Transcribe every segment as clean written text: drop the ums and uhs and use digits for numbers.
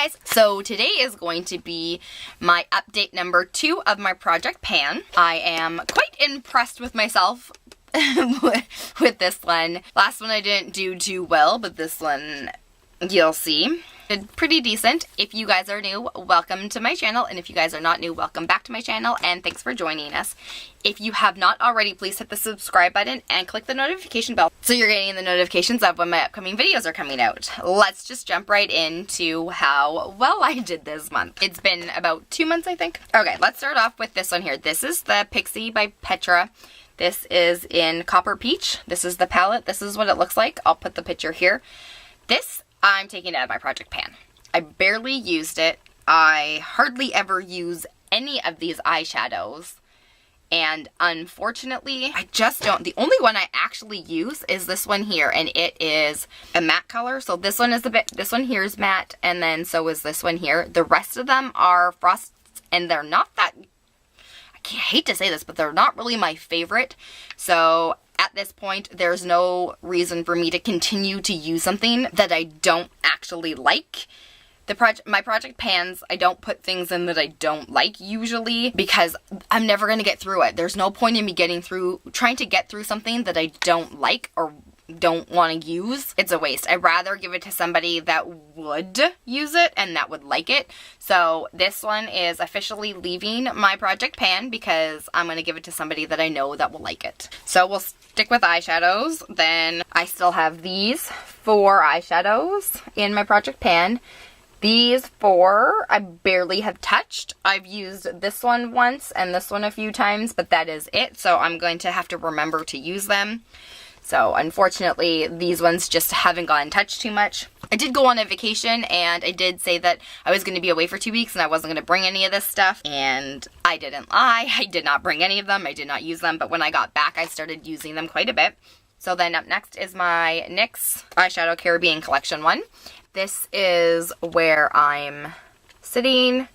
guys, so today is going to be my update number 2 of my project pan. I am quite impressed with myself with this one. Last one I didn't do too well, but this one you'll see. Did pretty decent. If you guys are new, welcome to my channel, and if you guys are not new, welcome back to my channel, and thanks for joining us. If you have not already, please hit the subscribe button and click the notification bell so you're getting the notifications of when my upcoming videos are coming out. Let's just jump right into how well I did this month. It's been about 2 months, I think. Okay, let's start off with this one here. This is the Pixie by Petra. This is in Copper Peach. This is the palette. This is what it looks like. I'll put the picture here. This I'm taking out of my project pan. I barely used it. I hardly ever use any of these eyeshadows. And unfortunately, I just don't. The only one I actually use is this one here, and it is a matte color. So this one is this one here is matte, and then so is this one here. The rest of them are frosts, and they're not that, I hate to say this, but they're not really my favorite. So at this point, there's no reason for me to continue to use something that I don't actually like. My project pans, I don't put things in that I don't like usually because I'm never going to get through it. There's no point in me trying to get through something that I don't like or don't want to use. It's a waste. I'd rather give it to somebody that would use it and that would like it. So this one is officially leaving my project pan because I'm going to give it to somebody that I know that will like it. So we'll stick with eyeshadows. Then I still have these 4 eyeshadows in my project pan. These 4 I barely have touched. I've used this one once and this one a few times, but that is it. So I'm going to have to remember to use them. So unfortunately, these ones just haven't gotten touched too much. I did go on a vacation, and I did say that I was going to be away for 2 weeks and I wasn't going to bring any of this stuff. And I didn't lie. I did not bring any of them. I did not use them. But when I got back, I started using them quite a bit. So then up next is my NYX Eyeshadow Caribbean Collection one. This is where I'm sitting.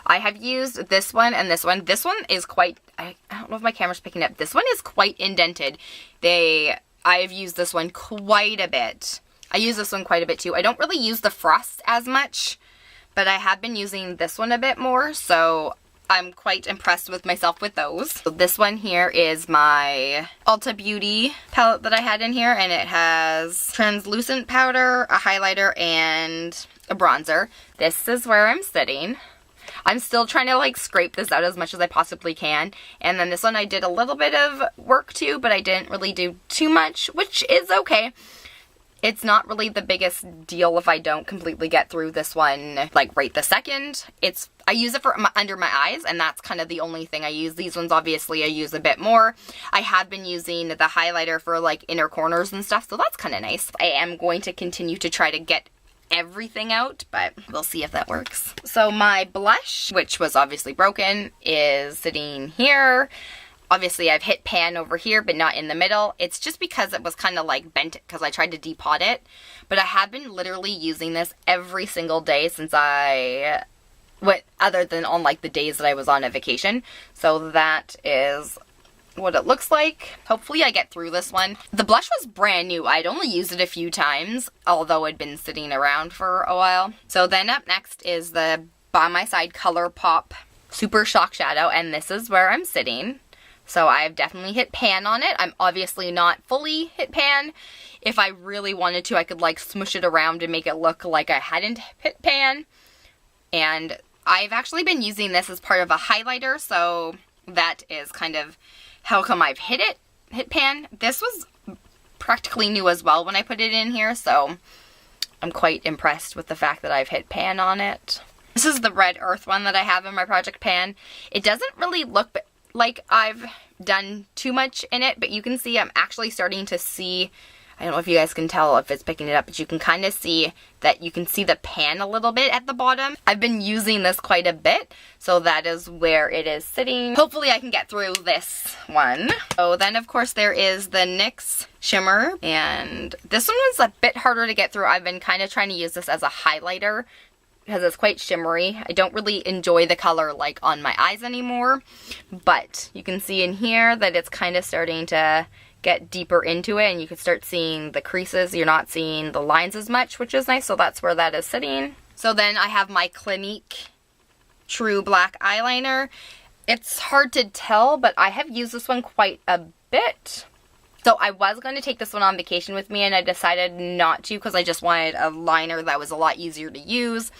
I have used this one and this one. This one is quite, I don't know if my camera's picking up. This one is quite indented. I've used this one quite a bit. I use this one quite a bit too. I don't really use the frost as much, but I have been using this one a bit more, so I'm quite impressed with myself with those. So this one here is my Ulta Beauty palette that I had in here, and it has translucent powder, a highlighter, and a bronzer. This is where I'm sitting. I'm still trying to like scrape this out as much as I possibly can. And then this one I did a little bit of work too, but I didn't really do too much, which is okay. It's not really the biggest deal if I don't completely get through this one like right this second. I use it for under my eyes, and that's kind of the only thing I use. These ones obviously I use a bit more. I have been using the highlighter for like inner corners and stuff, so that's kind of nice. I am going to continue to try to get everything out, but we'll see if that works. So my blush, which was obviously broken, is sitting here. Obviously I've hit pan over here, but not in the middle. It's just because it was kind of like bent because I tried to depot it. But I have been literally using this every single day since other than on like the days that I was on a vacation. So that is what it looks like. Hopefully I get through this one. The blush was brand new. I'd only used it a few times, although it'd been sitting around for a while. So then up next is the By My Side ColourPop Super Shock Shadow, and this is where I'm sitting. So I've definitely hit pan on it. I'm obviously not fully hit pan. If I really wanted to, I could like smush it around and make it look like I hadn't hit pan. And I've actually been using this as part of a highlighter, so that is kind of how come I've hit pan. This was practically new as well when I put it in here, so I'm quite impressed with the fact that I've hit pan on it. This is the Red Earth one that I have in my project pan. It doesn't really look like I've done too much in it, but you can see I'm actually starting to see, I don't know if you guys can tell if it's picking it up, but you can kind of see that you can see the pan a little bit at the bottom. I've been using this quite a bit, so that is where it is sitting. Hopefully I can get through this one. So then of course there is the NYX Shimmer, and this one was a bit harder to get through. I've been kind of trying to use this as a highlighter because it's quite shimmery. I don't really enjoy the color like on my eyes anymore, but you can see in here that it's kind of starting to get deeper into it, and you can start seeing the creases. You're not seeing the lines as much, which is nice, so that's where that is sitting. So then I have my Clinique True Black Eyeliner. It's hard to tell, but I have used this one quite a bit. So I was going to take this one on vacation with me, and I decided not to because I just wanted a liner that was a lot easier to use.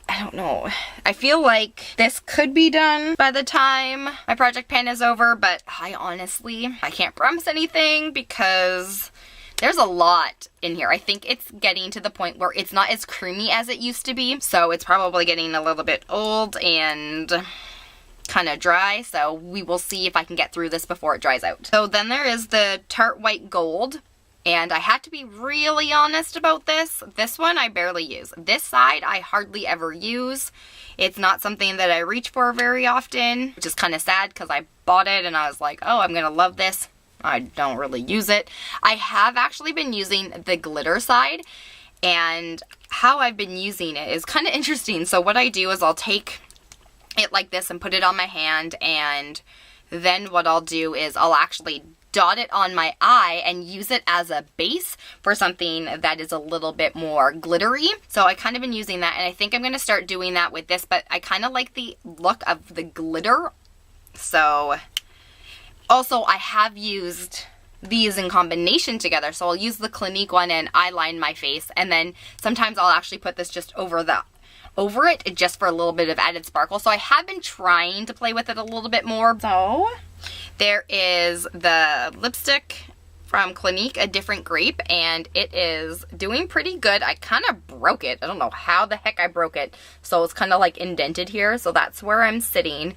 I don't know. I feel like this could be done by the time my project pan is over, but I can't promise anything because there's a lot in here. I think it's getting to the point where it's not as creamy as it used to be, so it's probably getting a little bit old and kind of dry, so we will see if I can get through this before it dries out. So then there is the Tarte White Gold, and I have to be really honest about this. This one I barely use. This side I hardly ever use. It's not something that I reach for very often, which is kind of sad because I bought it and I was like, oh, I'm gonna love this. I don't really use it. I have actually been using the glitter side, and how I've been using it is kind of interesting. So what I do is I'll take it like this and put it on my hand, and then what I'll do is I'll actually dot it on my eye and use it as a base for something that is a little bit more glittery. So I kind of been using that, and I think I'm going to start doing that with this, but I kind of like the look of the glitter. So also I have used these in combination together, so I'll use the Clinique one and eyeline my face, and then sometimes I'll actually put this just over it just for a little bit of added sparkle. So I have been trying to play with it a little bit more. So there is the lipstick from Clinique, A Different Grape, and it is doing pretty good. I kind of broke it. I don't know how the heck I broke it. So it's kind of like indented here. So that's where I'm sitting.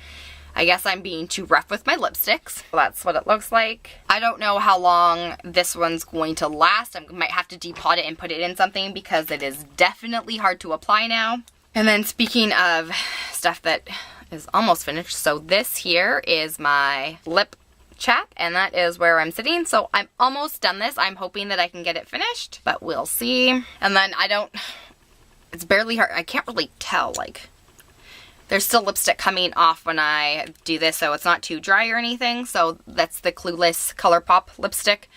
I guess I'm being too rough with my lipsticks. So that's what it looks like. I don't know how long this one's going to last. I might have to depot it and put it in something because it is definitely hard to apply now. And then speaking of stuff that is almost finished, so this here is my lip chap, and that is where I'm sitting. So I'm almost done this. I'm hoping that I can get it finished, but we'll see. And then it's barely hard. I can't really tell, like, there's still lipstick coming off when I do this, so it's not too dry or anything. So that's the Clueless ColourPop lipstick.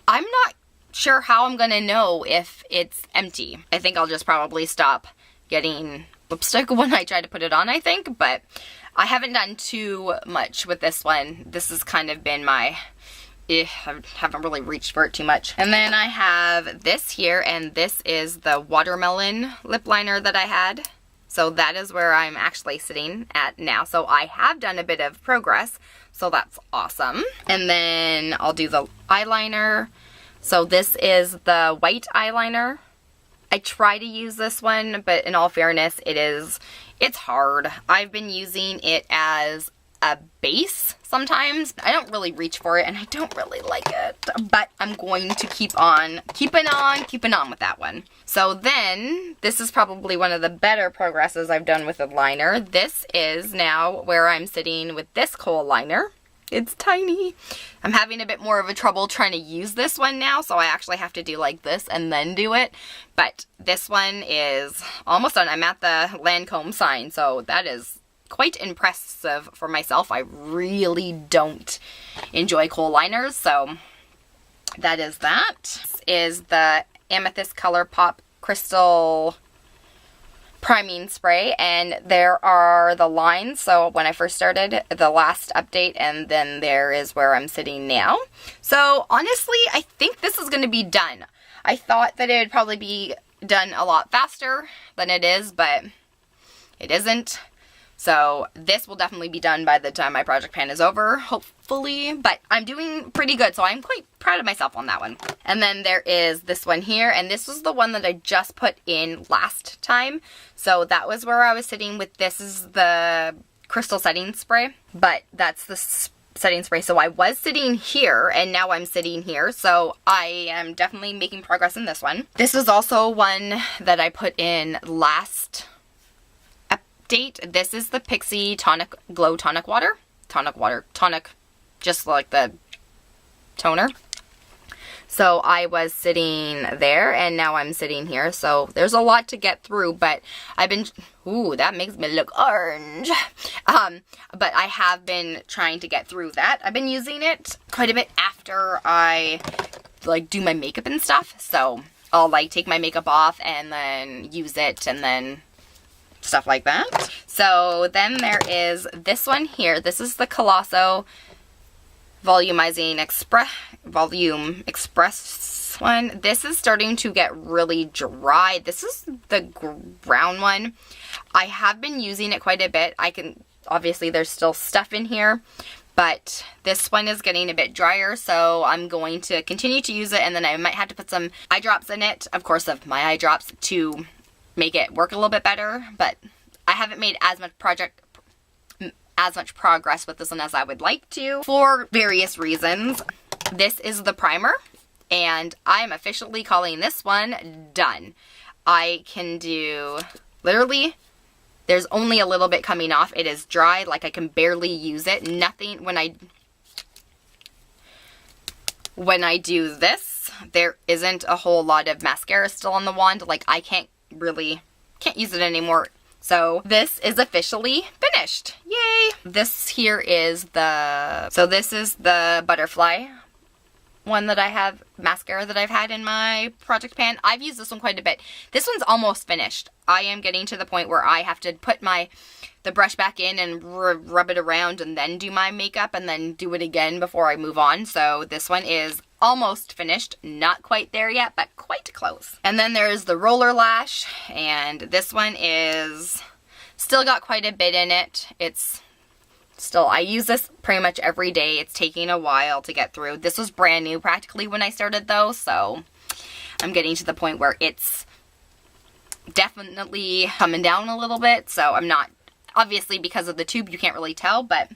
I'm not sure how I'm gonna know if it's empty. I think I'll just probably stop getting lipstick when I try to put it on, I think, but I haven't done too much with this one. This has kind of been I haven't really reached for it too much. And then I have this here, and this is the watermelon lip liner that I had. So that is where I'm actually sitting at now. So I have done a bit of progress, so that's awesome. And then I'll do the eyeliner. So this is the white eyeliner. I try to use this one, but in all fairness, it's hard. I've been using it as a base sometimes. I don't really reach for it, and I don't really like it, but I'm going to keep on keeping on with that one. So then, this is probably one of the better progresses I've done with a liner. This is now where I'm sitting with this kohl liner. It's tiny. I'm having a bit more of a trouble trying to use this one now, so I actually have to do like this and then do it. But this one is almost done. I'm at the Lancome sign, so that is quite impressive for myself. I really don't enjoy kohl liners, so that is that. This is the Amethyst ColourPop Crystal priming spray, and there are the lines. So when I first started, the last update, and then there is where I'm sitting now. So honestly, I think this is going to be done. I thought that it would probably be done a lot faster than it is, but it isn't. So this will definitely be done by the time my project pan is over, hopefully, but I'm doing pretty good, so I'm quite proud of myself on that one. And then there is this one here, and this was the one that I just put in last time. So that was where I was sitting with. This is the crystal setting spray, but that's the setting spray. So I was sitting here, and now I'm sitting here, so I am definitely making progress in this one. This is also one that I put in last update. This is the Pixie Tonic Glow Tonic Water. Tonic, just like the toner. So I was sitting there, and now I'm sitting here. So there's a lot to get through, but I've been, ooh, that makes me look orange. But I have been trying to get through that. I've been using it quite a bit after I like do my makeup and stuff. So I'll like take my makeup off and then use it and then stuff like that. So then there is this one here. This is the Colossal Volume Express one. This is starting to get really dry. This is the brown one. I have been using it quite a bit. Obviously there's still stuff in here, but this one is getting a bit drier, so I'm going to continue to use it, and then I might have to put some eye drops in it, of course, of my eye drops, to make it work a little bit better. But I haven't made as much progress with this one as I would like to for various reasons. This is the primer, and I'm officially calling this one done. I can do, literally, there's only a little bit coming off. It is dry, like I can barely use it. Nothing, when I do this, there isn't a whole lot of mascara still on the wand. Like I can't use it anymore. So this is officially finished. Yay! This here is this is the butterfly one that I have, mascara that I've had in my project pan. I've used this one quite a bit. This one's almost finished. I am getting to the point where I have to put the brush back in and rub it around and then do my makeup and then do it again before I move on. So this one is almost finished. Not quite there yet, but quite close. And then there's the roller lash, and this one is still got quite a bit in it. I use this pretty much every day. It's taking a while to get through. This was brand new practically when I started though, so I'm getting to the point where it's definitely coming down a little bit. So I'm not, obviously because of the tube you can't really tell, but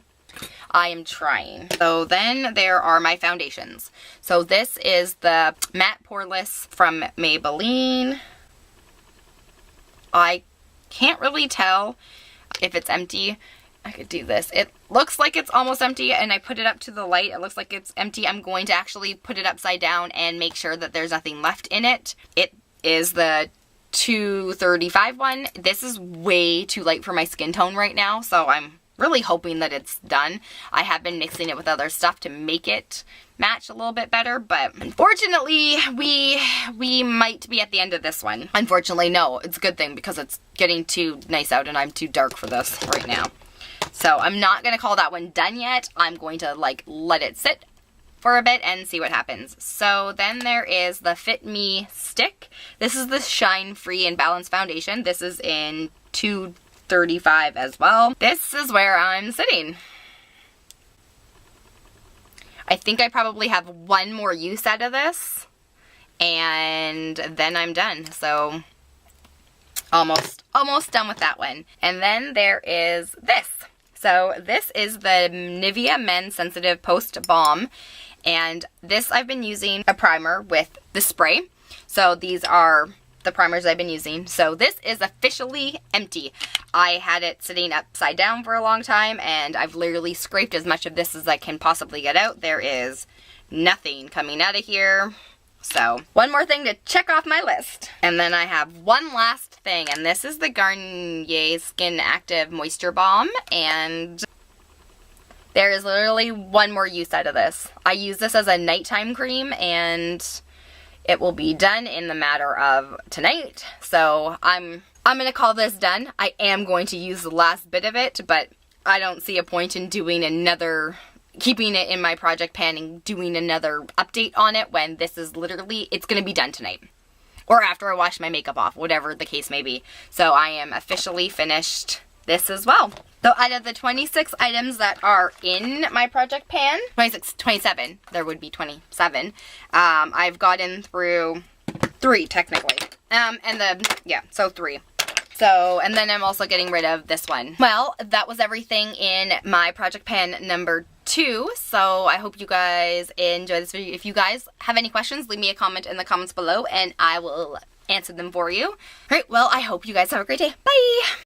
I am trying. So then there are my foundations. So this is the Matte Poreless from Maybelline. I can't really tell if it's empty. I could do this. It looks like it's almost empty, and I put it up to the light. It looks like it's empty. I'm going to actually put it upside down and make sure that there's nothing left in it. It is the 235 one. This is way too light for my skin tone right now, so I'm really hoping that it's done. I have been mixing it with other stuff to make it match a little bit better, but unfortunately we might be at the end of this one. Unfortunately, no, it's a good thing because it's getting too nice out and I'm too dark for this right now. So I'm not going to call that one done yet. I'm going to let it sit for a bit and see what happens. So then there is the Fit Me stick. This is the Shine Free and Balance foundation. This is in 235 as well. This is where I'm sitting. I think I probably have one more use out of this and then I'm done. So almost done with that one. And then there is this. So this is the Nivea Men Sensitive Post Balm, and this I've been using a primer with the spray. So these are the primers I've been using. So this is officially empty. I had it sitting upside down for a long time, and I've literally scraped as much of this as I can possibly get out. There is nothing coming out of here. So one more thing to check off my list. And then I have one last thing, and this is the Garnier Skin Active Moisture Balm, and there is literally one more use out of this. I use this as a nighttime cream, and it will be done in the matter of tonight. So I'm gonna call this done. I am going to use the last bit of it, but I don't see a point in doing keeping it in my project pan and doing another update on it when this is literally, it's going to be done tonight. Or after I wash my makeup off, whatever the case may be. So I am officially finished this as well. So out of the 26 items that are in my project pan, 27, there would be 27, I've gotten through 3 technically. So 3. So, and then I'm also getting rid of this one. Well, that was everything in my project pan number 2. So I hope you guys enjoy this video. If you guys have any questions, leave me a comment in the comments below and I will answer them for you. Alright, well, I hope you guys have a great day. Bye!